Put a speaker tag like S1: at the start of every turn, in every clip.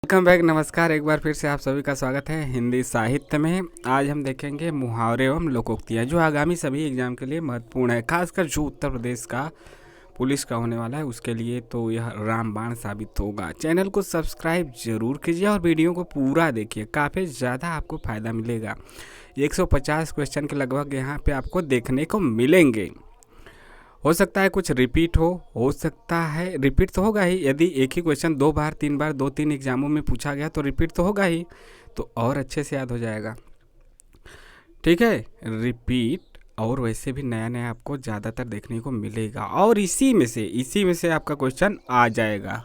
S1: Welcome back, नमस्कार। एक बार फिर से आप सभी का स्वागत है हिंदी साहित्य में। आज हम देखेंगे मुहावरे एवं लोकोक्तियाँ जो आगामी सभी एग्जाम के लिए महत्वपूर्ण है, खासकर जो उत्तर प्रदेश का पुलिस का होने वाला है उसके लिए तो यह रामबाण साबित होगा। चैनल को सब्सक्राइब जरूर कीजिए और वीडियो को पूरा देखिए, काफ़ी ज़्यादा आपको फ़ायदा मिलेगा। 150 क्वेश्चन के लगभग यहाँ पे आपको देखने को मिलेंगे। हो सकता है कुछ रिपीट हो सकता है रिपीट तो होगा ही। यदि एक ही क्वेश्चन 2 बार 3 बार 2-3 एग्जामों में पूछा गया तो रिपीट तो होगा ही, तो और अच्छे से याद हो जाएगा। ठीक है, रिपीट और वैसे भी नया नया आपको ज़्यादातर देखने को मिलेगा और इसी में से आपका क्वेश्चन आ जाएगा।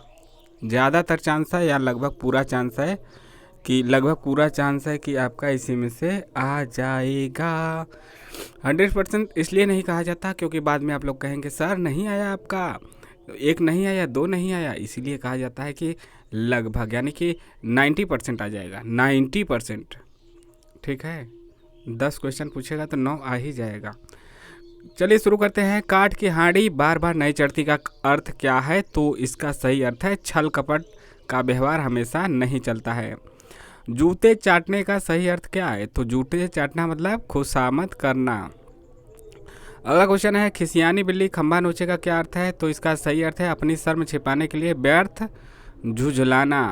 S1: ज़्यादातर चांस है या लगभग पूरा चांस है कि आपका इसी में से आ जाएगा। 100% इसलिए नहीं कहा जाता क्योंकि बाद में आप लोग कहेंगे सर नहीं आया आपका, एक नहीं आया, 2 नहीं आया। इसीलिए कहा जाता है कि लगभग, यानी कि 90% आ जाएगा, 90%। ठीक है, 10 क्वेश्चन पूछेगा तो 9 आ ही जाएगा। चलिए शुरू करते हैं। काठ की हांडी बार बार नहीं चढ़ती का अर्थ क्या है? तो इसका सही अर्थ है छल कपट का व्यवहार हमेशा नहीं चलता है। जूते चाटने का सही अर्थ क्या है? तो जूते चाटना मतलब खुशामद करना। अगला क्वेश्चन है खिसियानी बिल्ली खंभा नोचे का क्या अर्थ है? तो इसका सही अर्थ है अपनी शर्म छिपाने के लिए व्यर्थ झुझलाना।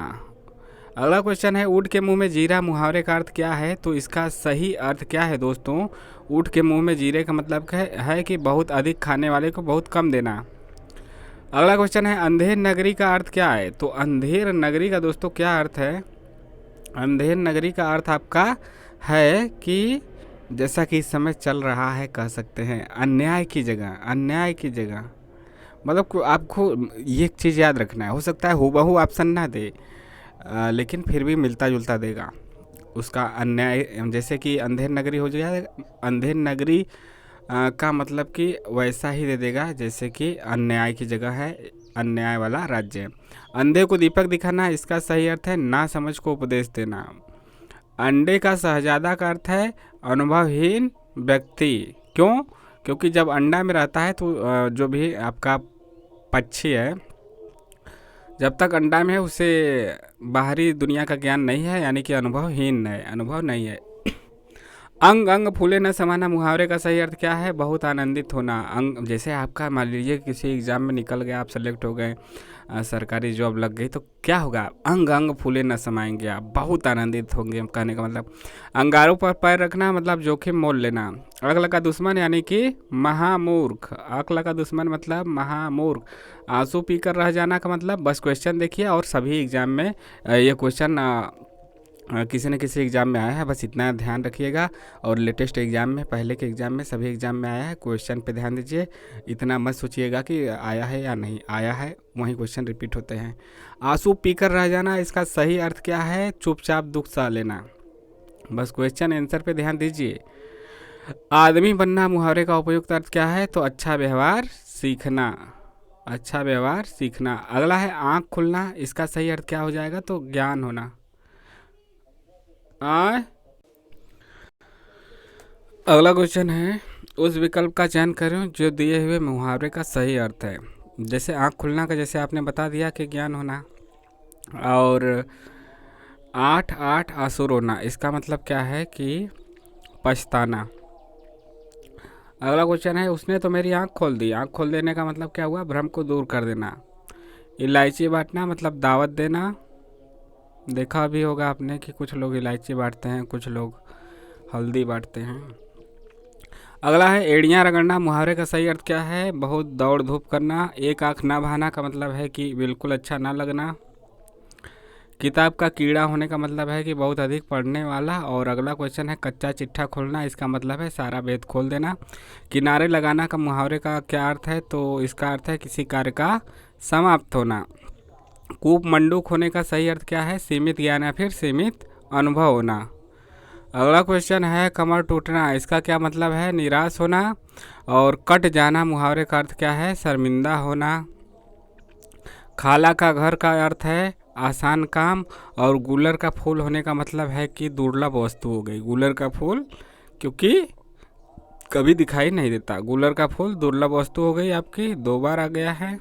S1: अगला क्वेश्चन है ऊँट के मुंह में जीरा मुहावरे का अर्थ क्या है? तो इसका सही अर्थ क्या है दोस्तों? ऊँट के मुंह में जीरे का मतलब है कि बहुत अधिक खाने वाले को बहुत कम देना। अगला क्वेश्चन है अंधेर नगरी का अर्थ क्या है? तो अंधेर नगरी का दोस्तों क्या अर्थ है? अंधेर नगरी का अर्थ आपका है कि जैसा कि इस समय चल रहा है, कह सकते हैं अन्याय की जगह मतलब आपको ये एक चीज़ याद रखना है। हो सकता है हूबहू ऑप्शन ना दे, लेकिन फिर भी मिलता जुलता देगा उसका अन्याय। जैसे कि अंधेर नगरी हो जाएगा, अंधेर नगरी का मतलब कि वैसा ही दे देगा जैसे कि अन्याय की जगह है, अन्याय वाला राज्य। अंधे को दीपक दिखाना, इसका सही अर्थ है ना समझ को उपदेश देना। अंडे का शहजादा का अर्थ है अनुभवहीन व्यक्ति। क्यों? क्योंकि जब अंडा में रहता है तो जो भी आपका पक्षी है, जब तक अंडा में है उसे बाहरी दुनिया का ज्ञान नहीं है, यानी कि अनुभव नहीं है। अंग अंग फूले न समाना मुहावरे का सही अर्थ क्या है? बहुत आनंदित होना। अंग जैसे आपका मान लीजिए किसी एग्जाम में निकल गए, आप सेलेक्ट हो गए, सरकारी जॉब लग गई, तो क्या होगा? अंग अंग फूले न समाएंगे, आप बहुत आनंदित होंगे। कहने का मतलब अंगारों पर पैर रखना मतलब जोखिम मोल लेना। अक्ल का दुश्मन यानी कि महामूर्ख। अक्ल का दुश्मन मतलब महामूर्ख। आंसू पीकर रह जाना का मतलब, बस क्वेश्चन देखिए और सभी एग्जाम में ये क्वेश्चन किसी न किसी एग्ज़ाम में आया है, बस इतना ध्यान रखिएगा। और लेटेस्ट एग्ज़ाम में, पहले के एग्ज़ाम में, सभी एग्ज़ाम में आया है। क्वेश्चन पे ध्यान दीजिए, इतना मत सोचिएगा कि आया है या नहीं आया है, वही क्वेश्चन रिपीट होते हैं। आंसू पीकर रह जाना, इसका सही अर्थ क्या है? चुपचाप दुख सह लेना। बस क्वेश्चन आंसर पे ध्यान दीजिए। आदमी बनना मुहावरे का उपयुक्त अर्थ क्या है? तो अच्छा व्यवहार सीखना। अच्छा व्यवहार सीखना। अगला है आँख खुलना, इसका सही अर्थ क्या हो जाएगा? तो ज्ञान होना। अगला क्वेश्चन है उस विकल्प का चयन करें जो दिए हुए मुहावरे का सही अर्थ है। जैसे आँख खुलना का जैसे आपने बता दिया कि ज्ञान होना, और 8 आंसू रोना, इसका मतलब क्या है कि पछताना। अगला क्वेश्चन है उसने तो मेरी आँख खोल दी। आँख खोल देने का मतलब क्या हुआ? भ्रम को दूर कर देना। इलायची बांटना मतलब दावत देना। देखा भी होगा आपने कि कुछ लोग इलायची बांटते हैं, कुछ लोग हल्दी बांटते हैं। अगला है एड़ियाँ रगड़ना, मुहावरे का सही अर्थ क्या है? बहुत दौड़ धूप करना। एक आँख ना बहाना का मतलब है कि बिल्कुल अच्छा ना लगना। किताब का कीड़ा होने का मतलब है कि बहुत अधिक पढ़ने वाला। और अगला क्वेश्चन है कच्चा चिट्ठा खोलना, इसका मतलब है सारा भेद खोल देना। किनारे लगाना का मुहावरे का क्या अर्थ है? तो इसका अर्थ है किसी कार्य का समाप्त होना। कूप मंडूक होने का सही अर्थ क्या है? सीमित ज्ञान या फिर सीमित अनुभव होना। अगला क्वेश्चन है कमर टूटना, इसका क्या मतलब है? निराश होना। और कट जाना मुहावरे का अर्थ क्या है? शर्मिंदा होना। खाला का घर का अर्थ है आसान काम। और गुलर का फूल होने का मतलब है कि दुर्लभ वस्तु हो गई। गुलर का फूल क्योंकि कभी दिखाई नहीं देता, गुलर का फूल दुर्लभ वस्तु हो गई आपकी, 2 बार आ गया है।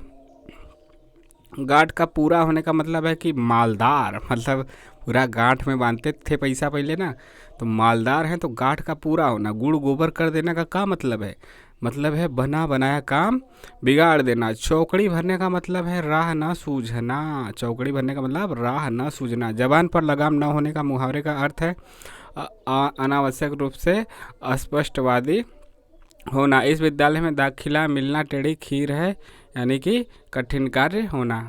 S1: गांठ का पूरा होने का मतलब है कि मालदार, मतलब पूरा गांठ में बांधते थे पैसा पहले ना, तो मालदार है तो गांठ का पूरा होना। गुड़ गोबर कर देने का क्या मतलब है? मतलब है बना बनाया काम बिगाड़ देना। चौकड़ी भरने का मतलब है राह न सूझना। चौकड़ी भरने का मतलब राह न सूझना। जबान पर लगाम न होने का मुहावरे का अर्थ है अनावश्यक रूप से अस्पष्टवादी होना। इस विद्यालय में दाखिला मिलना टेढ़ी खीर है, यानी कि कठिन कार्य होना।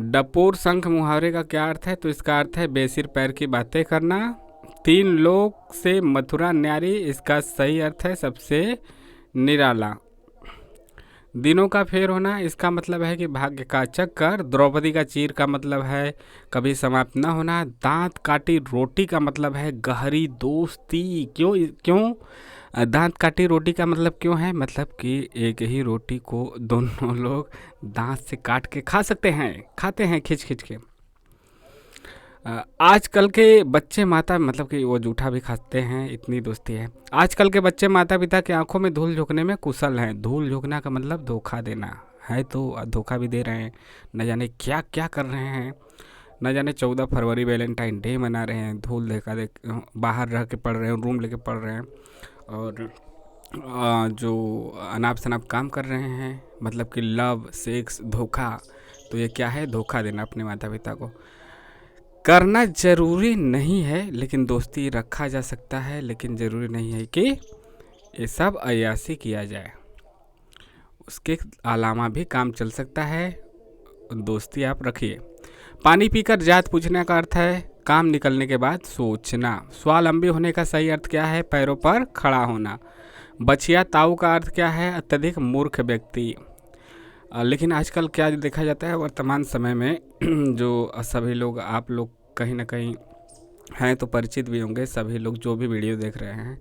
S1: डपोर शंख मुहावरे का क्या अर्थ है? तो इसका अर्थ है बेसिर पैर की बातें करना। तीन लोक से मथुरा न्यारी, इसका सही अर्थ है सबसे निराला। दिनों का फेर होना, इसका मतलब है कि भाग्य का चक्कर। द्रौपदी का चीर का मतलब है कभी समाप्त न होना। दांत काटी रोटी का मतलब है गहरी दोस्ती। क्यों क्यों दांत काटी रोटी का मतलब क्यों है? मतलब कि एक ही रोटी को दोनों लोग दांत से काट के खा सकते हैं, खाते हैं खिंच खिंच के। आजकल के बच्चे माता, मतलब कि वो जूठा भी खाते हैं, इतनी दोस्ती है। आजकल के बच्चे माता पिता की आंखों में धूल झोंकने में कुशल हैं। धूल झोंकना का मतलब धोखा देना है, तो धोखा भी दे रहे हैं। न जाने क्या क्या कर रहे हैं, न जाने 14 फरवरी वैलेंटाइन डे मना रहे हैं, धूल देखा देख बाहर रह के पढ़ रहे हैं, रूम लेके पढ़ रहे हैं, और जो अनाप शनाप काम कर रहे हैं, मतलब कि लव सेक्स धोखा। तो ये क्या है? धोखा देना अपने माता पिता को। करना जरूरी नहीं है, लेकिन दोस्ती रखा जा सकता है, लेकिन ज़रूरी नहीं है कि ये सब अय्यासी किया जाए। उसके अलावा भी काम चल सकता है, दोस्ती आप रखिए। पानी पीकर जात पूछने का अर्थ है काम निकलने के बाद सोचना। स्वावलंबी होने का सही अर्थ क्या है? पैरों पर खड़ा होना। बछिया ताऊ का अर्थ क्या है? अत्यधिक मूर्ख व्यक्ति। लेकिन आजकल क्या देखा जाता है वर्तमान समय में जो सभी लोग, आप लोग कहीं ना कहीं हैं तो परिचित भी होंगे, सभी लोग जो भी वीडियो देख रहे हैं,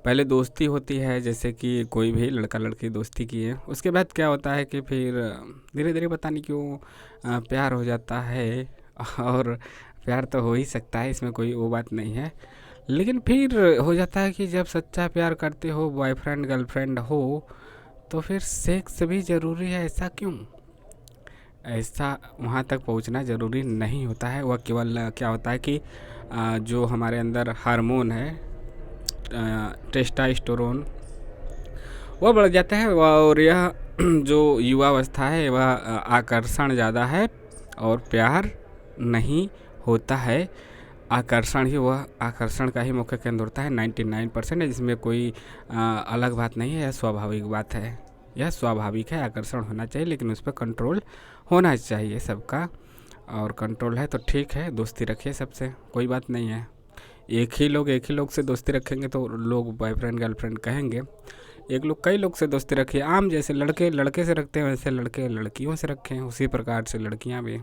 S1: पहले दोस्ती होती है, जैसे कि कोई भी लड़का लड़की दोस्ती किए, उसके बाद क्या होता है कि फिर धीरे धीरे पता नहीं क्यों प्यार हो जाता है। और प्यार तो हो ही सकता है, इसमें कोई वो बात नहीं है, लेकिन फिर हो जाता है कि जब सच्चा प्यार करते हो, बॉयफ्रेंड गर्लफ्रेंड हो, तो फिर सेक्स भी ज़रूरी है। ऐसा क्यों? ऐसा वहाँ तक पहुँचना ज़रूरी नहीं होता है। वह केवल क्या होता है कि जो हमारे अंदर हार्मोन है टेस्टोस्टेरोन, वह बढ़ जाता है, और यह जो युवावस्था है वह आकर्षण ज़्यादा है और प्यार नहीं होता है। आकर्षण ही, वह आकर्षण का ही मुख्य केंद्र होता है 99%, जिसमें कोई अलग बात नहीं है। यह स्वाभाविक बात है, यह स्वाभाविक है, आकर्षण होना चाहिए, लेकिन उस पर कंट्रोल होना चाहिए सबका। और कंट्रोल है तो ठीक है, दोस्ती रखिए सबसे, कोई बात नहीं है। एक ही लोग से दोस्ती रखेंगे तो लोग बॉयफ्रेंड गर्लफ्रेंड कहेंगे। एक लोग कई लोग से दोस्ती रखिए। आम जैसे लड़के लड़के से रखते हैं, वैसे लड़के लड़कियों से रखें, उसी प्रकार से लड़कियां भी।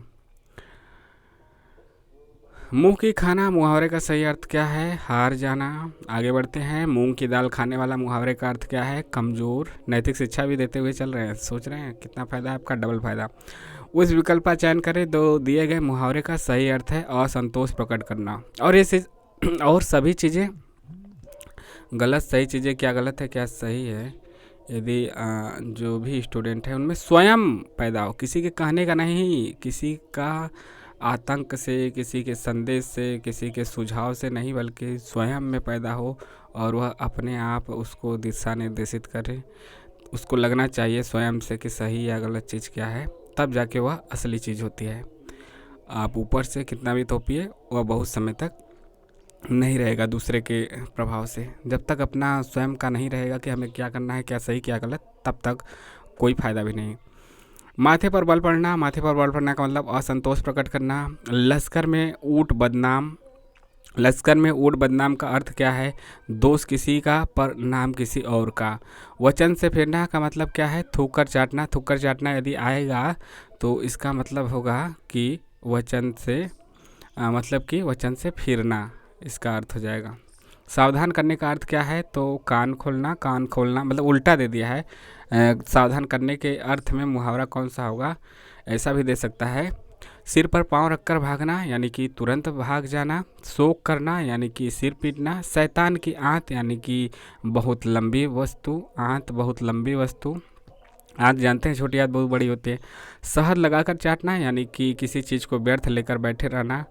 S1: मुंह की खाना मुहावरे का सही अर्थ क्या है? हार जाना। आगे बढ़ते हैं। मूंग की दाल खाने वाला मुहावरे का अर्थ क्या है? कमज़ोर। नैतिक शिक्षा भी देते हुए चल रहे हैं, सोच रहे हैं कितना फ़ायदा है आपका, डबल फ़ायदा। उस विकल्प का चयन करें तो दिए गए मुहावरे का सही अर्थ है असंतोष प्रकट करना। और ये और सभी चीज़ें गलत, सही चीज़ें क्या गलत है क्या सही है, यदि जो भी स्टूडेंट है उनमें स्वयं पैदा हो, किसी के कहने का नहीं, किसी का आतंक से, किसी के संदेश से, किसी के सुझाव से नहीं, बल्कि स्वयं में पैदा हो और वह अपने आप उसको दिशा निर्देशित करे। उसको लगना चाहिए स्वयं से कि सही या गलत चीज़ क्या है, तब जाके वह असली चीज़ होती है। आप ऊपर से कितना भी थोपिए, वह बहुत समय तक नहीं रहेगा दूसरे के प्रभाव से। जब तक अपना स्वयं का नहीं रहेगा कि हमें क्या करना है, क्या सही क्या गलत, तब तक कोई फ़ायदा भी नहीं। माथे पर बल पड़ना। माथे पर बल पड़ना का मतलब असंतोष प्रकट करना। लश्कर में ऊँट बदनाम। लश्कर में ऊँट बदनाम का अर्थ क्या है? दोष किसी का पर नाम किसी और का। वचन से फिरना का मतलब क्या है? थूक कर चाटना। थूक कर चाटना यदि आएगा तो इसका मतलब होगा कि वचन से मतलब कि वचन से फिरना, इसका अर्थ हो जाएगा। सावधान करने का अर्थ क्या है? तो कान खोलना। कान खोलना मतलब उल्टा दे दिया है। सावधान करने के अर्थ में मुहावरा कौन सा होगा? ऐसा भी दे सकता है, सिर पर पाँव रखकर भागना, यानी कि तुरंत भाग जाना। शोक करना यानी कि सिर पीटना। शैतान की आंत यानी कि बहुत लंबी वस्तु, आंत बहुत लंबी वस्तु। आज जानते हैं छोटी याद बहुत बड़ी होती है। शहद लगाकर चाटना यानी कि किसी चीज़ को व्यर्थ लेकर बैठे रहना।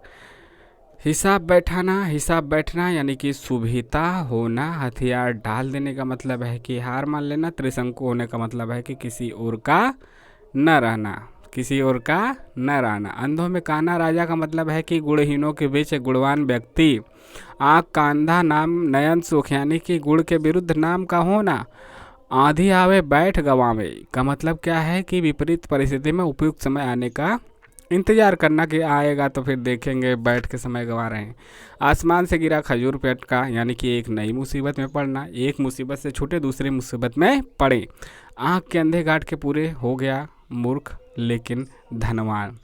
S1: हिसाब बैठना यानी कि शुभिता होना। हथियार डाल देने का मतलब है कि हार मान लेना। त्रिशंकु होने का मतलब है कि किसी और का न रहना, किसी और का न रहना। अंधों में काना राजा का मतलब है कि गुणहीनों के बीच एक गुणवान व्यक्ति। आँख का अंधा नाम नयन सुख यानी कि गुण के विरुद्ध नाम का होना। आंधी आवे बैठ गवावे का मतलब क्या है कि विपरीत परिस्थिति में उपयुक्त समय आने का इंतजार करना कि आएगा तो फिर देखेंगे, बैठ के समय गंवा रहे हैं। आसमान से गिरा खजूर पे अटका यानी कि एक नई मुसीबत में पड़ना। एक मुसीबत से छूटे दूसरी मुसीबत में पड़े। आँख के अंधे गांठ के पूरे हो गया मूर्ख लेकिन धनवान,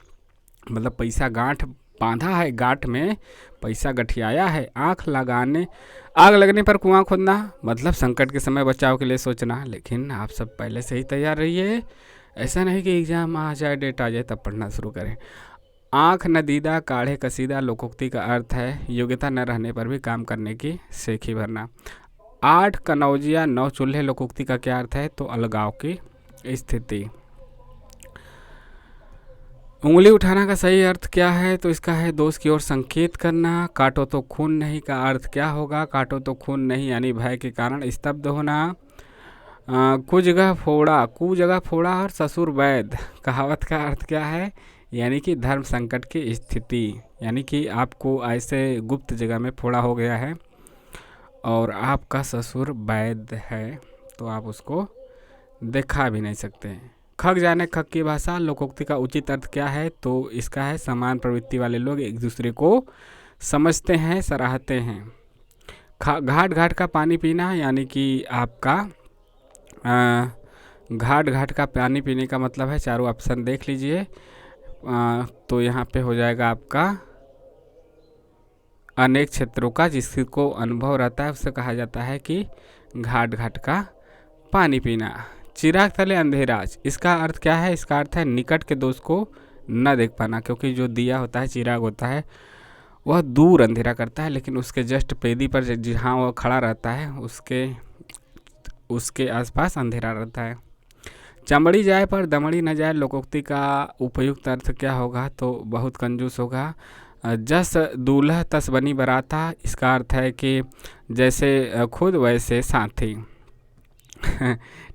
S1: मतलब पैसा गांठ बांधा है, गांठ में पैसा गठियाया है। आग लगने पर कुआं खोदना मतलब संकट के समय बचाव के लिए सोचना। लेकिन आप सब पहले से ही तैयार रहिए, ऐसा नहीं कि एग्जाम आ जाए, डेट आ जाए तब पढ़ना शुरू करें। आँख नदीदा काढ़े कसीदा लोकोक्ति का अर्थ है योग्यता न रहने पर भी काम करने की सेखी भरना। 8 कनौजिया 9 चूल्हे लोकोक्ति का क्या अर्थ है, तो अलगाव की स्थिति। उंगली उठाना का सही अर्थ क्या है, तो इसका है दोष की ओर संकेत करना। काटो तो खून नहीं का अर्थ क्या होगा, काटो तो खून नहीं यानी भय के कारण स्तब्ध होना। कु जगह फोड़ा और ससुर वैद कहावत का अर्थ क्या है, यानी कि धर्म संकट की स्थिति, यानी कि आपको ऐसे गुप्त जगह में फोड़ा हो गया है और आपका ससुर वैद है तो आप उसको देखा भी नहीं सकते। खग जाने खग की भाषा लोकोक्ति का उचित अर्थ क्या है, तो इसका है समान प्रवृत्ति वाले लोग एक दूसरे को समझते हैं, सराहते हैं। घाट घाट का पानी पीना यानी कि आपका घाट घाट का पानी पीने का मतलब है, चारों ऑप्शन देख लीजिए। तो यहाँ पे हो जाएगा आपका अनेक क्षेत्रों का जिसको अनुभव रहता है उससे कहा जाता है कि घाट घाट का पानी पीना। चिराग तले अंधेराज इसका अर्थ क्या है, इसका अर्थ है निकट के दोस्त को न देख पाना, क्योंकि जो दिया होता है चिराग होता है वह दूर अंधेरा करता है, लेकिन उसके जस्ट पेदी पर जहाँ वह खड़ा रहता है उसके आसपास अंधेरा रहता है। चमड़ी जाए पर दमड़ी न जाए लोकोक्ति का उपयुक्त अर्थ क्या होगा, तो बहुत कंजूस होगा। जस दूल्हा तस बनी बराता इसका अर्थ है कि जैसे खुद वैसे साथी।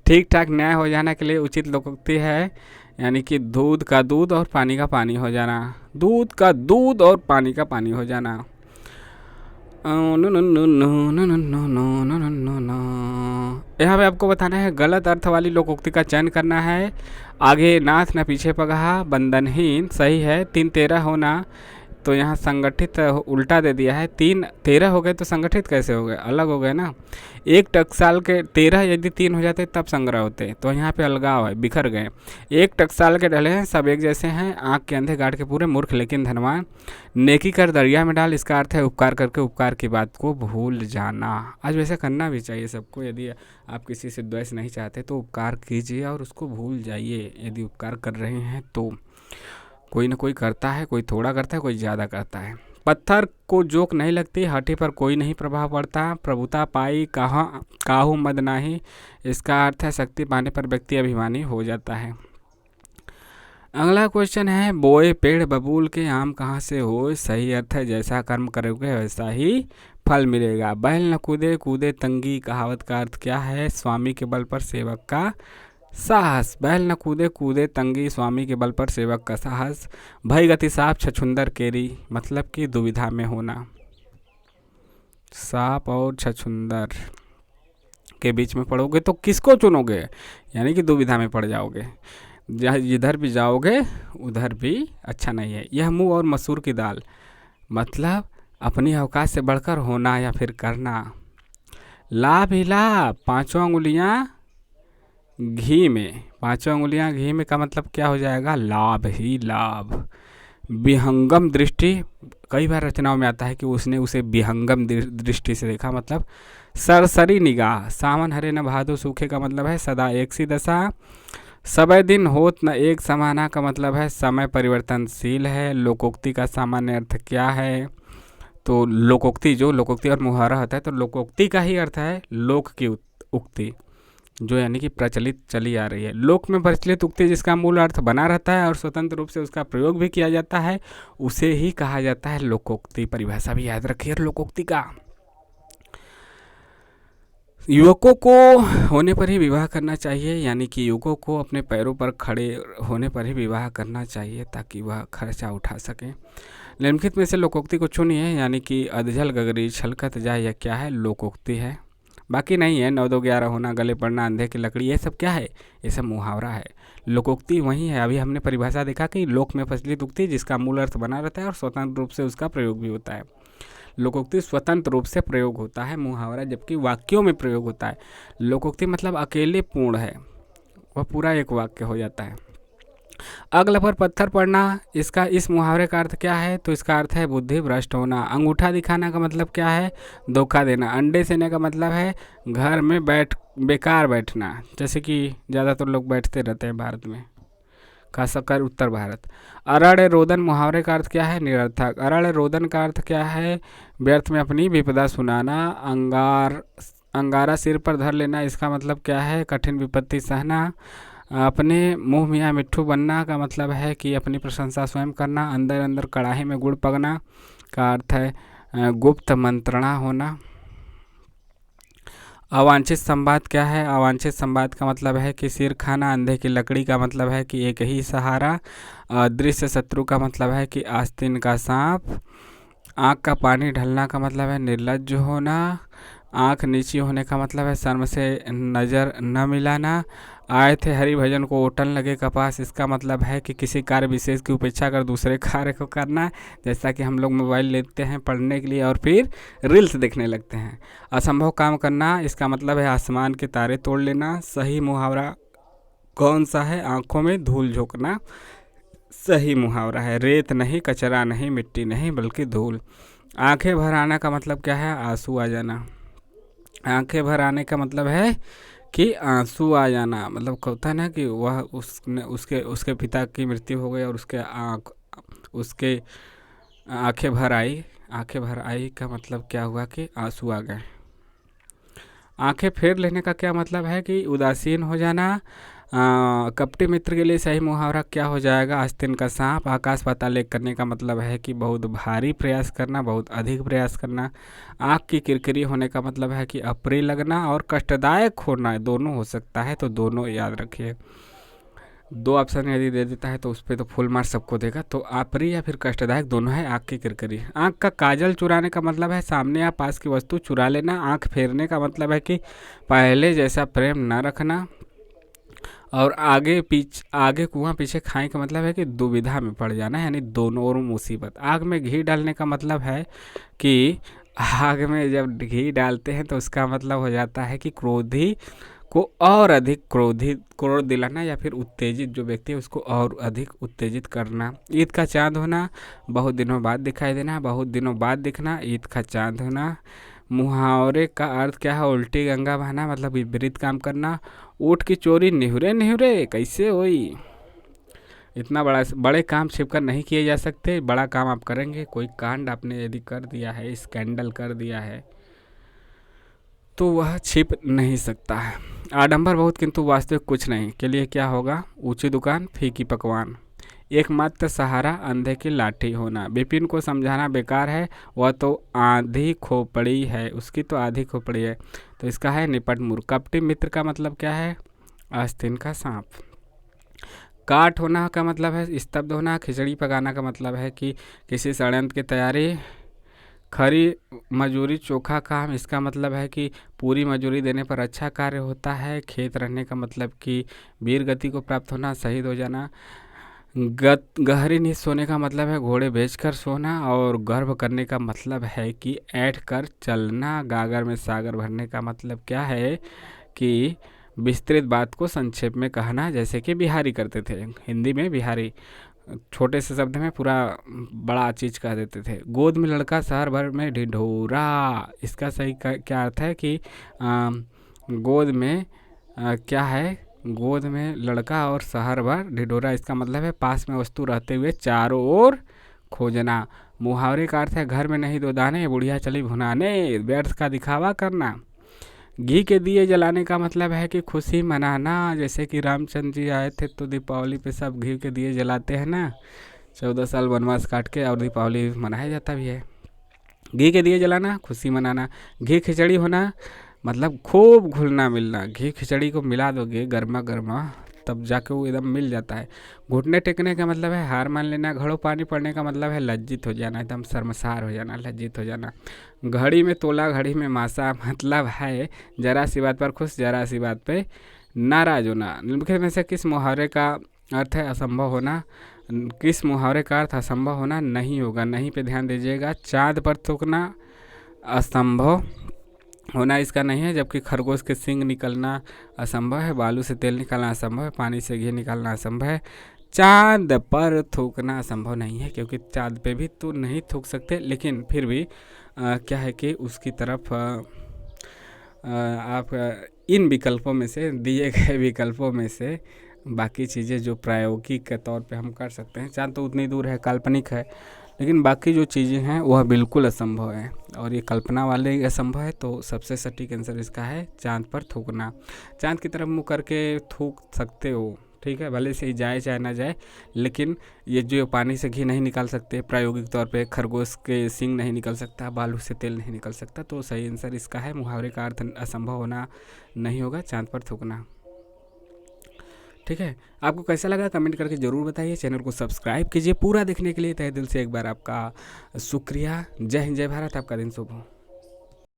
S1: ठीक ठाक न्याय हो जाने के लिए उचित लोकोक्ति है, यानी कि दूध का दूध और पानी का पानी हो जाना। दूध का दूध और पानी का पानी हो जाना। यहाँ पे आपको बताना है गलत अर्थ वाली लोकोक्ति का चयन करना है। आगे नाथ न पीछे पगहा बंधनहीन सही है। 3 13 होना, तो यहाँ संगठित उल्टा दे दिया है। 3 13 हो गए तो संगठित कैसे हो गए, अलग हो गए ना। एक टकसाल के 13 यदि 3 हो जाते तब संग्रह होते, तो यहाँ पे अलगाव है, बिखर गए। एक टकसाल के डले हैं सब एक जैसे हैं। आँख के अंधे गाड़ के पूरे मूर्ख लेकिन धनवान। नेकी कर दरिया में डाल इसका अर्थ है उपकार करके उपकार की बात को भूल जाना। आज वैसे करना भी चाहिए सबको, यदि आप किसी से द्वेष नहीं चाहते तो उपकार कीजिए और उसको भूल जाइए। यदि उपकार कर रहे हैं तो कोई ना कोई करता है, कोई थोड़ा करता है, कोई ज़्यादा करता है। पत्थर को जोक नहीं लगती, हाथी पर कोई नहीं प्रभाव पड़ता। प्रभुता पाई कहाँ काहू मद नाही इसका अर्थ है शक्ति पाने पर व्यक्ति अभिमानी हो जाता है। अगला क्वेश्चन है बोए पेड़ बबूल के आम कहाँ से हो, सही अर्थ है जैसा कर्म करोगे वैसा ही फल मिलेगा। बैल न कूदे कूदे तंगी कहावत का अर्थ क्या है, स्वामी के बल पर सेवक का साहस। बैल न कूदे कूदे तंगी स्वामी के बल पर सेवक का साहस। भय गति साप छछुंदर केरी मतलब कि दुविधा में होना। सांप और छछुंदर के बीच में पड़ोगे तो किसको चुनोगे, यानी कि दुविधा में पड़ जाओगे। जिधर भी जाओगे उधर भी अच्छा नहीं है। यह मुँह और मसूर की दाल मतलब अपनी औकात से बढ़कर होना या फिर करना। लाभ ही लाभ 5 अंगुलियाँ घी में, 5 अंगुलियाँ घी में का मतलब क्या हो जाएगा, लाभ ही लाभ। विहंगम दृष्टि कई बार रचनाओं में आता है कि उसने उसे विहंगम दृष्टि से देखा, मतलब सरसरी निगाह। सावन हरे न भादो सूखे का मतलब है सदा एक सी दशा। समय दिन होत न एक समाना का मतलब है समय परिवर्तनशील है। लोकोक्ति का सामान्य अर्थ क्या है, तो लोकोक्ति और मुहावरा होता है तो लोकोक्ति का ही अर्थ है लोक की उक्ति, जो यानी कि प्रचलित चली आ रही है। लोक में प्रचलित उक्ति जिसका मूल अर्थ बना रहता है और स्वतंत्र रूप से उसका प्रयोग भी किया जाता है, उसे ही कहा जाता है लोकोक्ति। परिभाषा भी याद रखिए लोकोक्ति का। युवकों को होने पर ही विवाह करना चाहिए, यानी कि युवकों को अपने पैरों पर खड़े होने पर ही विवाह करना चाहिए ताकि वह खर्चा उठा सकें। निम्नलिखित में से लोकोक्ति को चुनिए, यानी कि अधजल गगरी छलकत जाए, यह क्या है? लोकोक्ति है। बाकी नहीं है। 9 2 11 होना, गले पड़ना, अंधे की लकड़ी, ये सब क्या है? ये सब मुहावरा है। लोकोक्ति वही है। अभी हमने परिभाषा देखा कि लोक में प्रचलित उक्ति जिसका मूल अर्थ बना रहता है और स्वतंत्र रूप से उसका प्रयोग भी होता है। लोकोक्ति स्वतंत्र रूप से प्रयोग होता है, मुहावरा जबकि वाक्यों में प्रयोग होता है। लोकोक्ति मतलब अकेले पूर्ण है, वह पूरा एक वाक्य हो जाता है। अगल पर पत्थर पड़ना, इसका इस मुहावरे का अर्थ क्या है? तो इसका अर्थ है बुद्धि भ्रष्ट होना। अंगूठा दिखाना का मतलब क्या है? धोखा देना। अंडे सेने का मतलब है घर में बेकार बैठना, जैसे कि ज़्यादातर लोग बैठते रहते हैं भारत में, खासकर उत्तर भारत। अरण्य रोदन मुहावरे का अर्थ क्या है? निरर्थक। अरण्य रोदन का अर्थ क्या है? व्यर्थ में अपनी विपदा सुनाना। अंगारा सिर पर धर लेना, इसका मतलब क्या है? कठिन विपत्ति सहना। अपने मुंह मियाँ मिट्ठू बनना का मतलब है कि अपनी प्रशंसा स्वयं करना। अंदर अंदर कड़ाही में गुड़ पकना का अर्थ है गुप्त मंत्रणा होना। अवांछित संवाद क्या है? अवांछित संवाद का मतलब है कि सिर खाना। अंधे की लकड़ी का मतलब है कि एक ही सहारा। अदृश्य शत्रु का मतलब है कि आस्तीन का सांप। आँख का पानी ढलना का मतलब है निर्लज्ज होना। आँख नीची होने का मतलब है शर्म से नज़र न मिलाना। आए थे हरि भजन को ओटन लगे कपास, इसका मतलब है कि किसी कार्य विशेष की उपेक्षा कर दूसरे कार्य को करना। जैसा कि हम लोग मोबाइल लेते हैं पढ़ने के लिए और फिर रील्स देखने लगते हैं। असंभव काम करना, इसका मतलब है आसमान के तारे तोड़ लेना। सही मुहावरा कौन सा है? आँखों में धूल झोंकना सही मुहावरा है। रेत नहीं, कचरा नहीं, मिट्टी नहीं, बल्कि धूल। आंखें भर आना का मतलब क्या है? आंसू आ जाना। आंखें भर आने का मतलब है कि आंसू आ जाना, मतलब होता है ना कि वह उसने उसके उसके पिता की मृत्यु हो गई और उसके आंखें भर आई। आंखें भर आई का मतलब क्या हुआ? कि आंसू आ गए। आंखें फेर लेने का क्या मतलब है? कि उदासीन हो जाना। कपटी मित्र के लिए सही मुहावरा क्या हो जाएगा? आस्तीन का सांप। आकाश पाताल एक करने का मतलब है कि बहुत भारी प्रयास करना, बहुत अधिक प्रयास करना। आँख की किरकिरी होने का मतलब है कि अप्रिय लगना और कष्टदायक होना, दोनों हो सकता है, तो दोनों याद रखिए। 2 ऑप्शन यदि दे देता है तो उस पर तो फुल मार्क्स सबको देगा। तो अप्रिय या फिर कष्टदायक दोनों है आँख की किरकिरी। आँख का काजल चुराने का मतलब है सामने या पास की वस्तु चुरा लेना। आँख फेरने का मतलब है कि पहले जैसा प्रेम न रखना। और आगे कुआं पीछे खाई का मतलब है कि दुविधा में पड़ जाना, यानी दोनों ओर मुसीबत। आग में घी डालने का मतलब है कि आग में जब घी डालते हैं तो उसका मतलब हो जाता है कि क्रोधी को और अधिक क्रोध दिलाना, या फिर उत्तेजित जो व्यक्ति है उसको और अधिक उत्तेजित करना। ईद का चांद होना, बहुत दिनों बाद दिखाई देना, बहुत दिनों बाद दिखना, ईद का चांद होना। मुहावरे का अर्थ क्या है? उल्टी गंगा बहना, मतलब विपरीत काम करना। ऊँट की चोरी निहुरे निहुरे कैसे होई? इतना बड़े काम छिपकर नहीं किए जा सकते। बड़ा काम आप करेंगे, कोई कांड आपने यदि कर दिया है, स्कैंडल कर दिया है, तो वह छिप नहीं सकता है। आडंबर बहुत किंतु वास्तविक कुछ नहीं के लिए क्या होगा? ऊंची दुकान, फीकी पकवान। एकमात्र सहारा, अंधे की लाठी होना। विपिन को समझाना बेकार है, वह तो आधी खोपड़ी है, उसकी तो आधी खोपड़ी है, तो इसका है निपट मूर्ख। कपटी मित्र का मतलब क्या है? आस्तीन का सांप। काट होना का मतलब है स्तब्ध होना। खिचड़ी पकाना का मतलब है कि किसी षड्यंत्र की तैयारी। खरी मजूरी चोखा काम, इसका मतलब है कि पूरी मजूरी देने पर अच्छा कार्य होता है। खेत रहने का मतलब कि वीर गति को प्राप्त होना, शहीद हो जाना। गहरी नींद सोने का मतलब है घोड़े बेचकर सोना। और गर्व करने का मतलब है कि ऐठ कर चलना। गागर में सागर भरने का मतलब क्या है? कि विस्तृत बात को संक्षेप में कहना, जैसे कि बिहारी करते थे। हिंदी में बिहारी छोटे से शब्द में पूरा बड़ा चीज कह देते थे। गोद में लड़का शहर भर में ढिढोरा, इसका सही क्या अर्थ है? कि गोद में क्या है? गोद में लड़का और शहर भर ढिढोरा, इसका मतलब है पास में वस्तु रहते हुए चारों ओर खोजना। मुहावरे का अर्थ है घर में नहीं दो दाने, बुढ़िया चली भुनाने, व्यर्थ का दिखावा करना। घी के दिए जलाने का मतलब है कि खुशी मनाना। जैसे कि रामचंद्र जी आए थे तो दीपावली पे सब घी के दिए जलाते हैं ना, 14 साल वनवास काट के, और दीपावली मनाया जाता भी है। घी के दिए जलाना, खुशी मनाना। घी खिचड़ी होना मतलब खूब घुलना मिलना। घी खिचड़ी को मिला दोगे गर्मा गर्मा, तब जाके वो एकदम मिल जाता है। घुटने टेकने का मतलब है हार मान लेना। घड़ों पानी पड़ने का मतलब है लज्जित हो जाना, एकदम शर्मसार हो जाना, लज्जित हो जाना। घड़ी में तोला घड़ी में मासा मतलब है जरा सी बात पर खुश, जरा सी बात पे नाराज होना। निम्नलिखित में से किस मुहावरे का अर्थ है असंभव होना? किस मुहावरे का अर्थ असंभव होना नहीं होगा? नहीं पे ध्यान दीजिएगा। चाँद पर थूकना असंभव होना इसका नहीं है, जबकि खरगोश के सींग निकलना असंभव है। बालू से तेल निकालना असंभव है। पानी से घी निकालना असंभव है। चाँद पर थूकना असंभव नहीं है, क्योंकि चाँद पे भी तो नहीं थूक सकते, लेकिन फिर भी क्या है कि उसकी तरफ आप इन विकल्पों में से, दिए गए विकल्पों में से बाकी चीज़ें जो प्रायोगिक के तौर पे हम कर सकते हैं, चाँद तो उतनी दूर है, काल्पनिक है, लेकिन बाकी जो चीज़ें हैं वह बिल्कुल असंभव है, और ये कल्पना वाले असंभव है। तो सबसे सटीक आंसर इसका है चाँद पर थूकना। चाँद की तरफ मुँह करके थूक सकते हो, ठीक है, भले से ही जाए चाहे ना जाए, लेकिन ये जो पानी से घी नहीं निकाल सकते प्रायोगिक तौर पे, खरगोश के सींग नहीं निकल सकता, बालू से तेल नहीं निकल सकता, तो सही आंसर इसका है मुहावरे का अर्थ असंभव होना नहीं होगा, चाँद पर थूकना। ठीक है, आपको कैसा लगा कमेंट करके ज़रूर बताइए। चैनल को सब्सक्राइब कीजिए। पूरा देखने के लिए तहे दिल से एक बार आपका शुक्रिया। जय हिंद, जय भारत। आपका दिन शुभ हो।